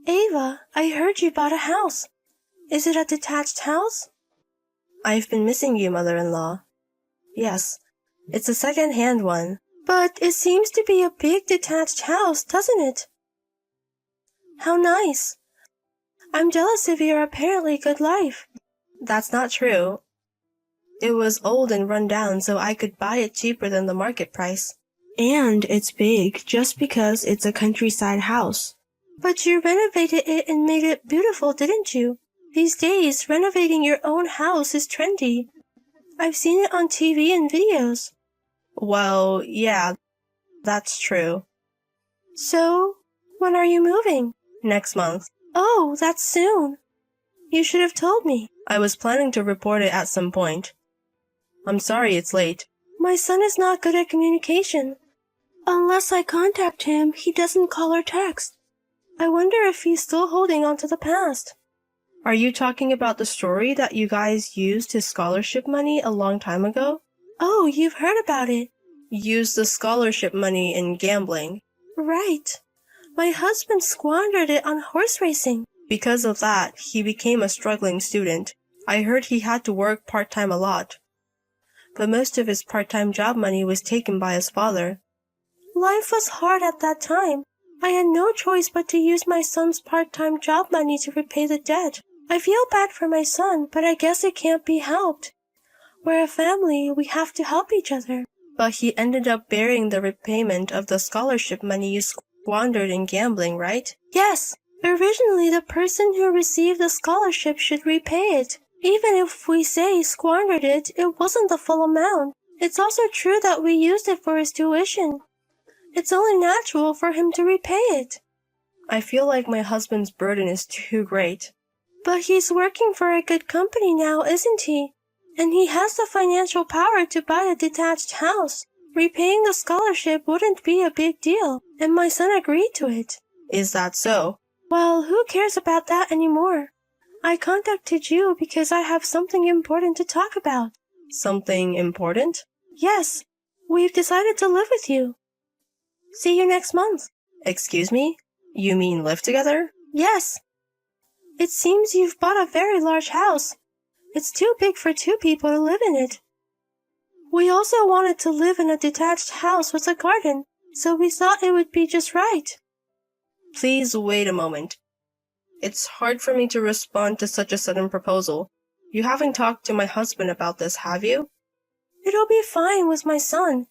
Ava, I heard you bought a house. Is it a detached house? I've been missing you, mother-in-law. Yes, it's a second-hand one. But it seems to be a big detached house, doesn't it? How nice. I'm jealous of your apparently good life. That's not true. It was old and run down, so I could buy it cheaper than the market price. And it's big just because it's a countryside house. But you renovated it and made it beautiful, didn't you? These days, renovating your own house is trendy. I've seen it on TV and videos. Well, yeah, that's true. So, when are you moving? Next month. Oh, that's soon. You should have told me. I was planning to report it at some point. I'm sorry it's late. My son is not good at communication. Unless I contact him, he doesn't call or text. I wonder if he's still holding on to the past. Are you talking about the story that you guys used his scholarship money a long time ago? Oh, you've heard about it. Used the scholarship money in gambling. Right. My husband squandered it on horse racing. Because of that, he became a struggling student. I heard he had to work part-time a lot. But most of his part-time job money was taken by his father. Life was hard at that time. I had no choice but to use my son's part-time job money to repay the debt. I feel bad for my son, but I guess it can't be helped. We're a family, we have to help each other. But he ended up bearing the repayment of the scholarship money you squandered in gambling, right? Yes. Originally, the person who received the scholarship should repay it. Even if we say squandered it, it wasn't the full amount. It's also true that we used it for his tuition. It's only natural for him to repay it. I feel like my husband's burden is too great. But he's working for a good company now, isn't he? And he has the financial power to buy a detached house. Repaying the scholarship wouldn't be a big deal, and my son agreed to it. Is that so? Well, who cares about that anymore? I contacted you because I have something important to talk about. Something important? Yes. We've decided to live with you. See you next month. Excuse me? You mean live together? Yes. It seems you've bought a very large house. It's too big for two people to live in it. We also wanted to live in a detached house with a garden, so we thought it would be just right. Please wait a moment. It's hard for me to respond to such a sudden proposal. You haven't talked to my husband about this, have you? It'll be fine with my son.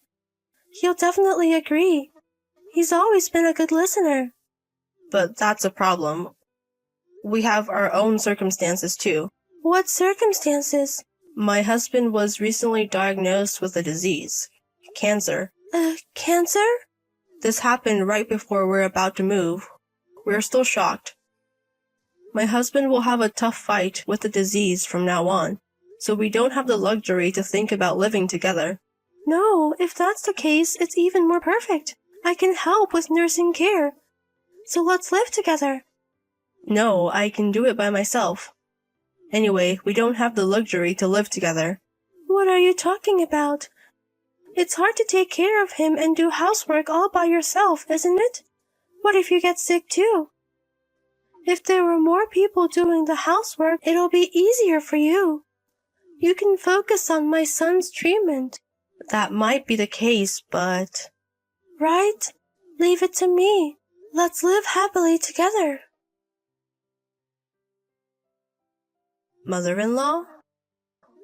He'll definitely agree. He's always been a good listener. But that's a problem. We have our own circumstances too. What circumstances? My husband was recently diagnosed with a disease. Cancer. Cancer? This happened right before we're about to move. We're still shocked. My husband will have a tough fight with the disease from now on, so we don't have the luxury to think about living together. No, if that's the case, it's even more perfect. I can help with nursing care. So let's live together. No, I can do it by myself. Anyway, we don't have the luxury to live together. What are you talking about? It's hard to take care of him and do housework all by yourself, isn't it? What if you get sick too? If there were more people doing the housework, it'll be easier for you. You can focus on my son's treatment. That might be the case, but... Right? Leave it to me. Let's live happily together. Mother-in-law?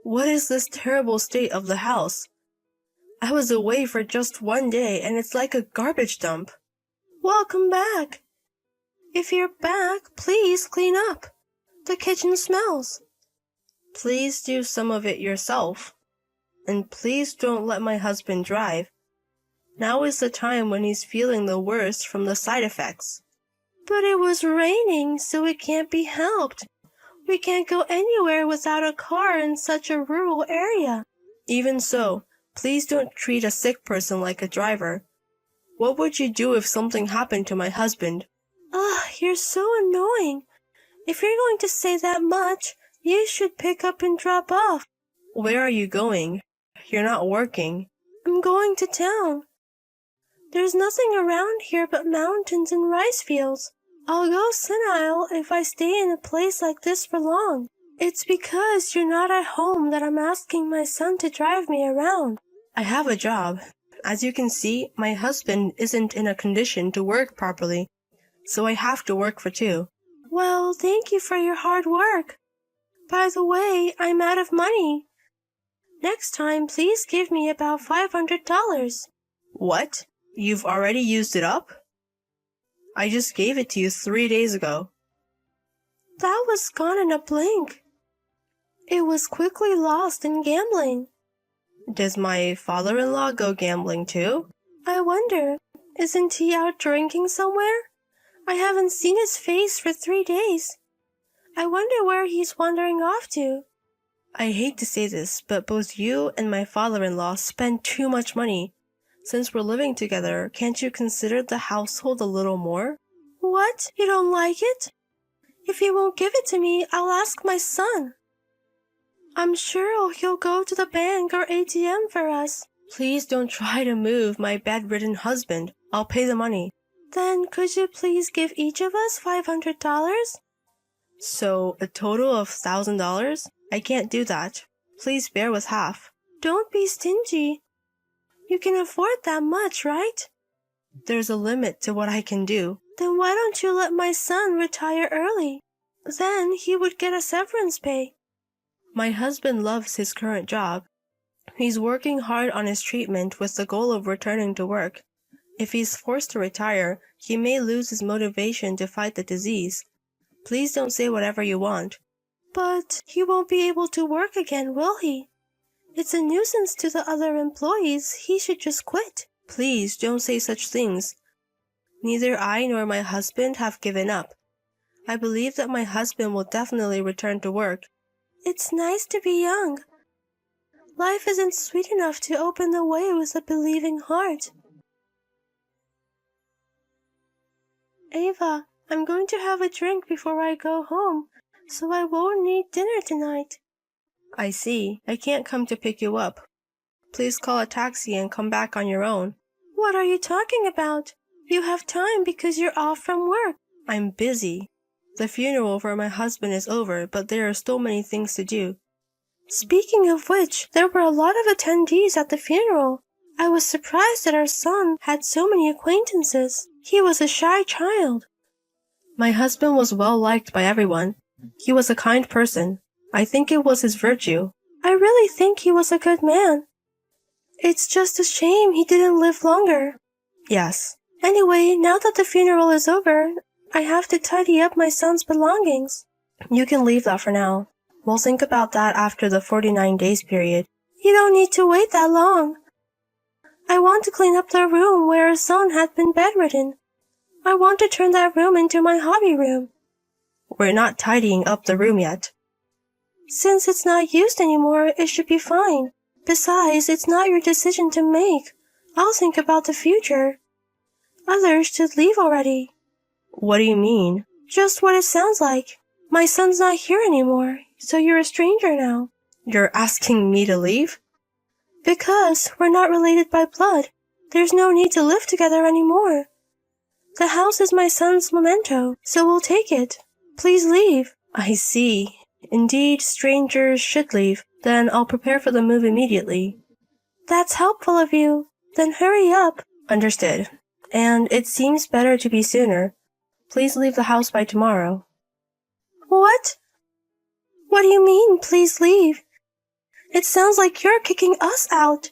What is this terrible state of the house? I was away for just one day and it's like a garbage dump. Welcome back. If you're back, please clean up. The kitchen smells. Please do some of it yourself. And please don't let my husband drive. Now is the time when he's feeling the worst from the side effects. But it was raining, so it can't be helped. We can't go anywhere without a car in such a rural area. Even so, please don't treat a sick person like a driver. What would you do if something happened to my husband? Ugh, you're so annoying. If you're going to say that much, you should pick up and drop off. Where are you going? You're not working. I'm going to town. There's nothing around here but mountains and rice fields. I'll go senile if I stay in a place like this for long. It's because you're not at home that I'm asking my son to drive me around. I have a job. As you can see, my husband isn't in a condition to work properly, so I have to work for two. Well, thank you for your hard work. By the way, I'm out of money. Next time, please give me about $500. What? You've already used it up? I just gave it to you 3 days ago. That was gone in a blink. It was quickly lost in gambling. Does my father-in-law go gambling too? I wonder, isn't he out drinking somewhere? I haven't seen his face for 3 days. I wonder where he's wandering off to. I hate to say this, but both you and my father-in-law spend too much money. Since we're living together, can't you consider the household a little more? What? You don't like it? If he won't give it to me, I'll ask my son. I'm sure he'll go to the bank or ATM for us. Please don't try to move my bedridden husband. I'll pay the money. Then could you please give each of us $500? So, a total of $1,000? I can't do that. Please bear with half. Don't be stingy. You can afford that much, right? There's a limit to what I can do. Then why don't you let my son retire early? Then he would get a severance pay. My husband loves his current job. He's working hard on his treatment with the goal of returning to work. If he's forced to retire, he may lose his motivation to fight the disease. Please don't say whatever you want. But he won't be able to work again, will he? It's a nuisance to the other employees. He should just quit. Please don't say such things. Neither I nor my husband have given up. I believe that my husband will definitely return to work. It's nice to be young. Life isn't sweet enough to open the way with a believing heart. Ava, I'm going to have a drink before I go home, so I won't need dinner tonight. I see. I can't come to pick you up. Please call a taxi and come back on your own. What are you talking about? You have time because you're off from work. I'm busy. The funeral for my husband is over, but there are still many things to do. Speaking of which, there were a lot of attendees at the funeral. I was surprised that our son had so many acquaintances. He was a shy child. My husband was well liked by everyone. He was a kind person. I think it was his virtue. I really think he was a good man. It's just a shame he didn't live longer. Yes. Anyway, now that the funeral is over, I have to tidy up my son's belongings. You can leave that for now. We'll think about that after the 49 days period. You don't need to wait that long. I want to clean up the room where our son had been bedridden. I want to turn that room into my hobby room. We're not tidying up the room yet. Since it's not used anymore, it should be fine. Besides, it's not your decision to make. I'll think about the future. Others should leave already. What do you mean? Just what it sounds like. My son's not here anymore, so you're a stranger now. You're asking me to leave? Because we're not related by blood. There's no need to live together anymore. The house is my son's memento, so we'll take it. Please leave. I see. Indeed, strangers should leave. Then I'll prepare for the move immediately. That's helpful of you. Then hurry up. Understood. And it seems better to be sooner. Please leave the house by tomorrow. What? What do you mean, please leave? It sounds like you're kicking us out.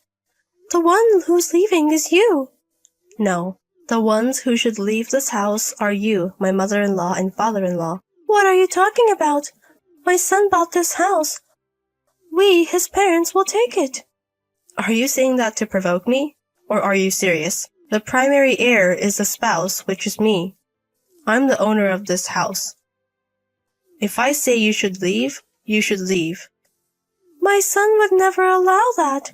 The one who's leaving is you. No. The ones who should leave this house are you, my mother-in-law and father-in-law. What are you talking about? My son bought this house. We, his parents, will take it. Are you saying that to provoke me? Or are you serious? The primary heir is the spouse, which is me. I'm the owner of this house. If I say you should leave, you should leave. My son would never allow that.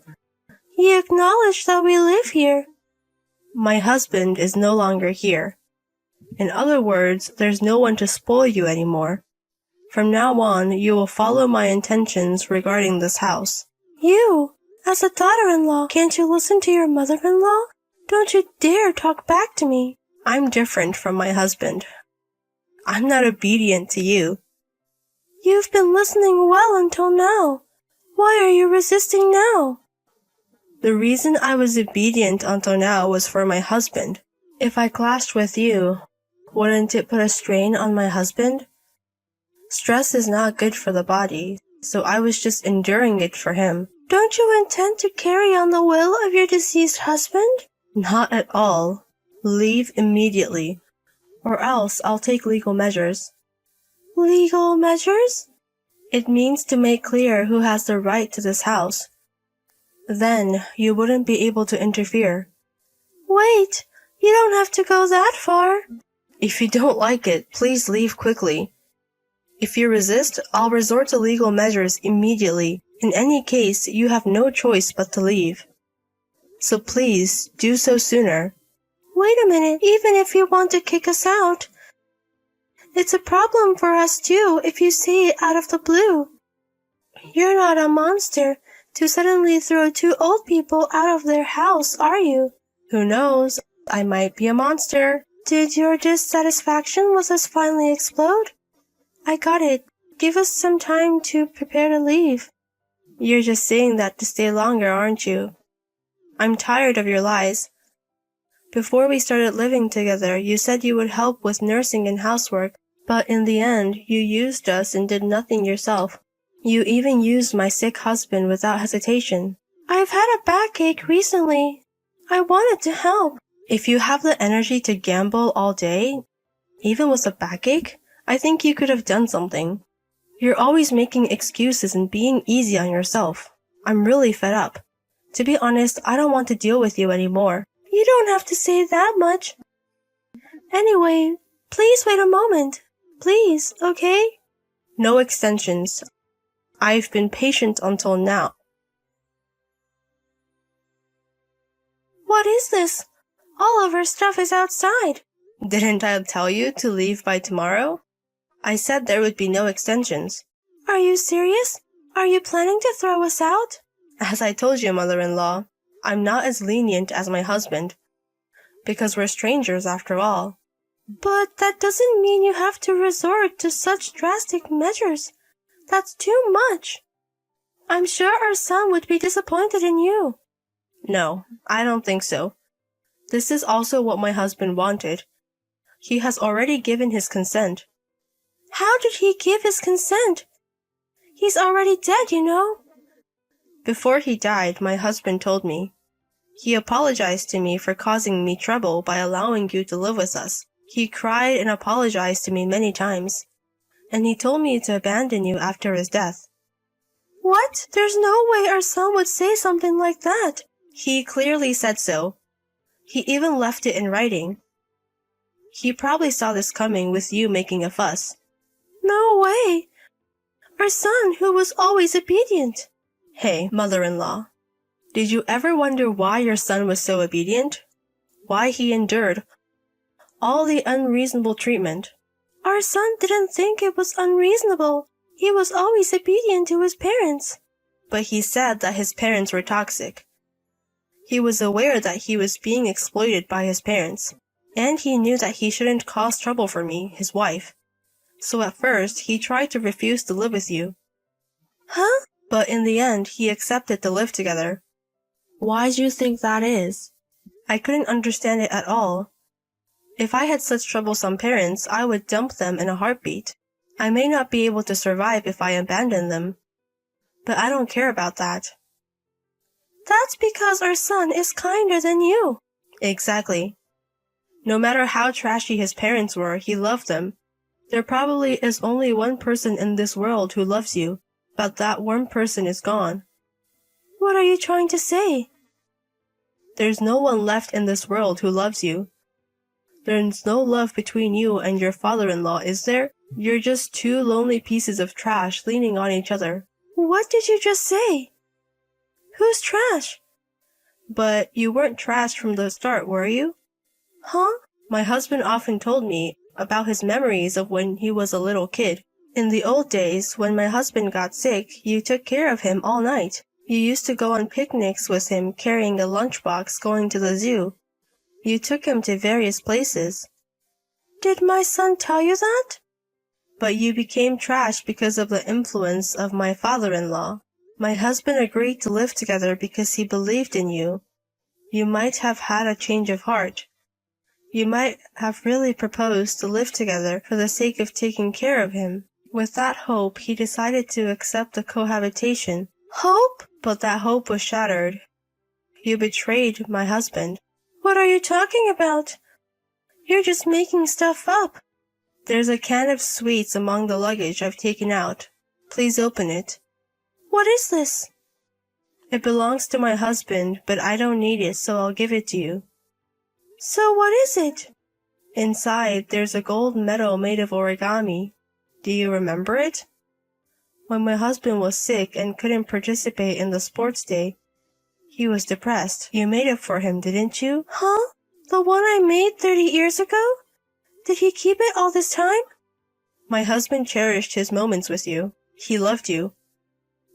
He acknowledged that we live here. My husband is no longer here. In other words, there's no one to spoil you anymore. From now on, you will follow my intentions regarding this house. You, as a daughter-in-law, can't you listen to your mother-in-law? Don't you dare talk back to me. I'm different from my husband. I'm not obedient to you. You've been listening well until now. Why are you resisting now? The reason I was obedient until now was for my husband. If I clashed with you, wouldn't it put a strain on my husband? Stress is not good for the body, so I was just enduring it for him. Don't you intend to carry on the will of your deceased husband? Not at all. Leave immediately, or else I'll take legal measures. Legal measures? It means to make clear who has the right to this house. Then you wouldn't be able to interfere. Wait, you don't have to go that far. If you don't like it, please leave quickly. If you resist, I'll resort to legal measures immediately. In any case, you have no choice but to leave. So please, do so sooner. Wait a minute, even if you want to kick us out, it's a problem for us too if you say it out of the blue. You're not a monster to suddenly throw two old people out of their house, are you? Who knows? I might be a monster. Did your dissatisfaction with us finally explode? I got it. Give us some time to prepare to leave. You're just saying that to stay longer, aren't you? I'm tired of your lies. Before we started living together, you said you would help with nursing and housework, but in the end, you used us and did nothing yourself. You even used my sick husband without hesitation. I've had a backache recently. I wanted to help. If you have the energy to gamble all day, even with a backache, I think you could have done something. You're always making excuses and being easy on yourself. I'm really fed up. To be honest, I don't want to deal with you anymore. You don't have to say that much. Anyway, please wait a moment. Please, okay? No extensions. I've been patient until now. What is this? All of our stuff is outside. Didn't I tell you to leave by tomorrow? I said there would be no extensions. Are you serious? Are you planning to throw us out? As I told you, mother-in-law, I'm not as lenient as my husband. Because we're strangers after all. But that doesn't mean you have to resort to such drastic measures. That's too much. I'm sure our son would be disappointed in you. No, I don't think so. This is also what my husband wanted. He has already given his consent. How did he give his consent? He's already dead, you know. Before he died, my husband told me. He apologized to me for causing me trouble by allowing you to live with us. He cried and apologized to me many times. And he told me to abandon you after his death. What? There's no way our son would say something like that. He clearly said so. He even left it in writing. He probably saw this coming with you making a fuss. No way. Our son, who was always obedient. Hey, mother-in-law. Did you ever wonder why your son was so obedient? Why he endured all the unreasonable treatment? Our son didn't think it was unreasonable. He was always obedient to his parents. But he said that his parents were toxic. He was aware that he was being exploited by his parents, and he knew that he shouldn't cause trouble for me, his wife. So at first, he tried to refuse to live with you. Huh? But in the end, he accepted to live together. Why do you think that is? I couldn't understand it at all. If I had such troublesome parents, I would dump them in a heartbeat. I may not be able to survive if I abandon them. But I don't care about that. That's because our son is kinder than you. Exactly. No matter how trashy his parents were, he loved them. There probably is only one person in this world who loves you, but that one person is gone. What are you trying to say? There's no one left in this world who loves you. There's no love between you and your father-in-law, is there? You're just two lonely pieces of trash leaning on each other. What did you just say? Who's trash? But you weren't trash from the start, were you? Huh? My husband often told me about his memories of when he was a little kid. In the old days, when my husband got sick, you took care of him all night. You used to go on picnics with him carrying a lunchbox going to the zoo. You took him to various places. Did my son tell you that? But you became trash because of the influence of my father-in-law. My husband agreed to live together because he believed in you. You might have had a change of heart. You might have really proposed to live together for the sake of taking care of him. With that hope, he decided to accept the cohabitation. Hope? But that hope was shattered. You betrayed my husband. What are you talking about? You're just making stuff up. There's a can of sweets among the luggage I've taken out. Please open it. What is this? It belongs to my husband, but I don't need it, so I'll give it to you. So what is it? Inside, there's a gold medal made of origami. Do you remember it? When my husband was sick and couldn't participate in the sports day, he was depressed. You made it for him, didn't you? Huh? The one I made 30 years ago? Did he keep it all this time? My husband cherished his moments with you. He loved you.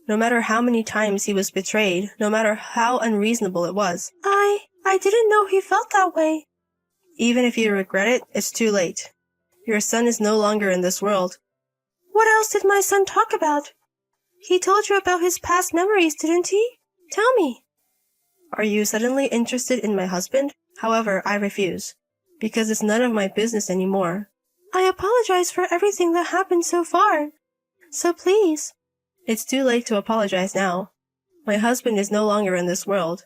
No matter how many times he was betrayed, no matter how unreasonable it was. I didn't know he felt that way. Even if you regret it, it's too late. Your son is no longer in this world. What else did my son talk about? He told you about his past memories, didn't he? Tell me. Are you suddenly interested in my husband? However, I refuse, because it's none of my business anymore. I apologize for everything that happened so far. So please. It's too late to apologize now. My husband is no longer in this world.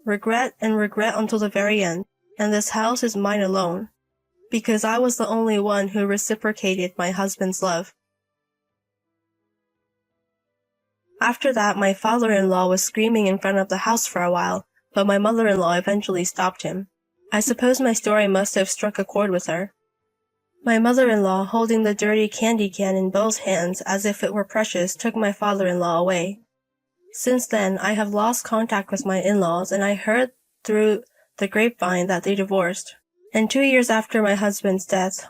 Regret and regret until the very end, and this house is mine alone, because I was the only one who reciprocated my husband's love. After that, my father-in-law was screaming in front of the house for a while, but my mother-in-law eventually stopped him. I suppose my story must have struck a chord with her. My mother-in-law, holding the dirty candy can in both hands as if it were precious, took my father-in-law away. Since then, I have lost contact with my in-laws, and I heard through the grapevine that they divorced. And 2 years after my husband's death,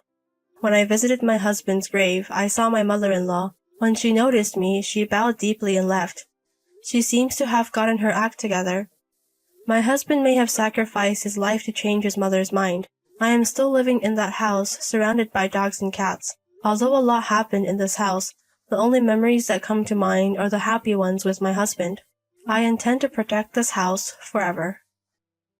when I visited my husband's grave, I saw my mother-in-law. When she noticed me, she bowed deeply and left. She seems to have gotten her act together. My husband may have sacrificed his life to change his mother's mind. I am still living in that house, surrounded by dogs and cats. Although a lot happened in this house, the only memories that come to mind are the happy ones with my husband. I intend to protect this house forever.